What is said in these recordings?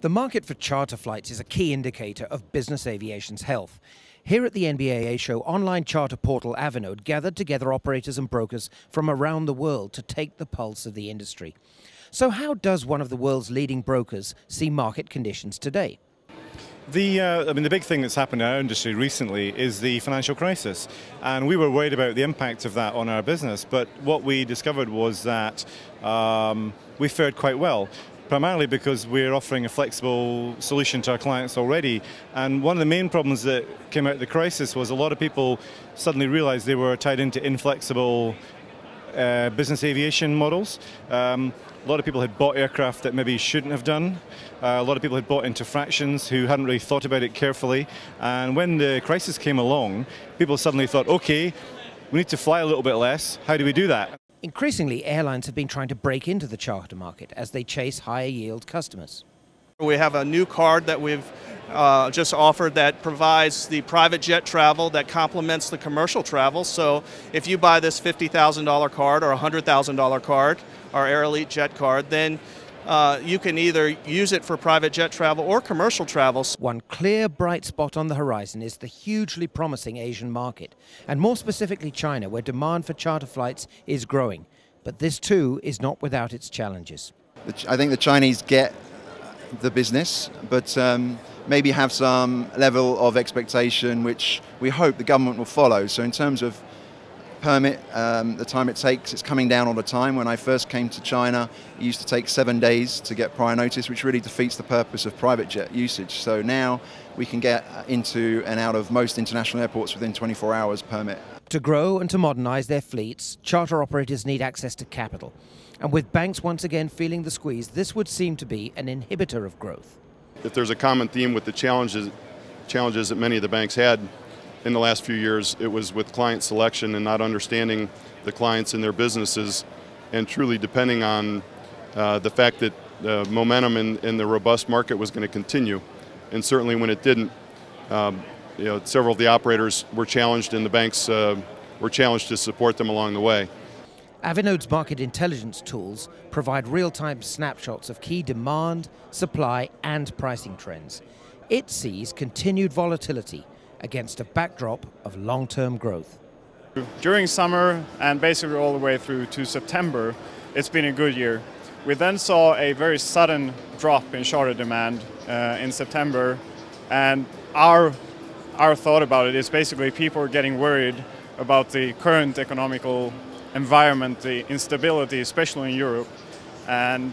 The market for charter flights is a key indicator of business aviation's health. Here at the NBAA show, online charter portal Avinode gathered together operators and brokers from around the world to take the pulse of the industry. So how does one of the world's leading brokers see market conditions today? The big thing that's happened in our industry recently is the financial crisis, and we were worried about the impact of that on our business, but what we discovered was that we fared quite well, primarily because we're offering a flexible solution to our clients already. And one of the main problems that came out of the crisis was a lot of people suddenly realized they were tied into inflexible business aviation models. A lot of people had bought aircraft that maybe shouldn't have done. A lot of people had bought into fractions who hadn't really thought about it carefully. And when the crisis came along, people suddenly thought, okay, we need to fly a little bit less. How do we do that? Increasingly, airlines have been trying to break into the charter market as they chase higher yield customers. We have a new card that we've just offered that provides the private jet travel that complements the commercial travel. So if you buy this $50,000 card or $100,000 card, our Air Elite Jet card, then you can either use it for private jet travel or commercial travel. One clear bright spot on the horizon is the hugely promising Asian market, and more specifically China, where demand for charter flights is growing. But this too is not without its challenges. I think the Chinese get the business, but maybe have some level of expectation which we hope the government will follow. So in terms of permit, the time it takes, it's coming down all the time. When I first came to China, it used to take 7 days to get prior notice, which really defeats the purpose of private jet usage. So now we can get into and out of most international airports within 24 hours permit. To grow and to modernize their fleets, charter operators need access to capital. And with banks once again feeling the squeeze, this would seem to be an inhibitor of growth. If there's a common theme with the challenges that many of the banks had in the last few years, it was with client selection and not understanding the clients and their businesses, and truly depending on the fact that the momentum in the robust market was going to continue. And certainly when it didn't, several of the operators were challenged, and the banks were challenged to support them along the way. Avinode's market intelligence tools provide real-time snapshots of key demand, supply and pricing trends. It sees continued volatility against a backdrop of long-term growth. During summer and basically all the way through to September, it's been a good year. We then saw a very sudden drop in charter demand in September, and our thought about it is basically people are getting worried about the current economical environment, the instability, especially in Europe, and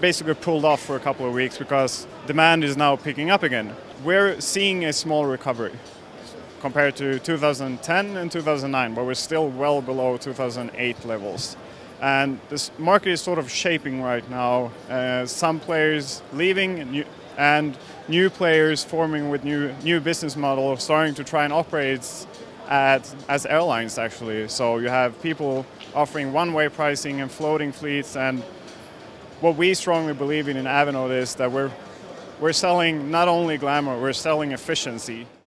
basically pulled off for a couple of weeks because demand is now picking up again. We're seeing a small recovery compared to 2010 and 2009, but we're still well below 2008 levels. And this market is sort of shaping right now. Some players leaving and new players forming with new business models, starting to try and operate as airlines actually. So you have people offering one-way pricing and floating fleets, and what we strongly believe in Avinode is that we're selling not only glamour, we're selling efficiency.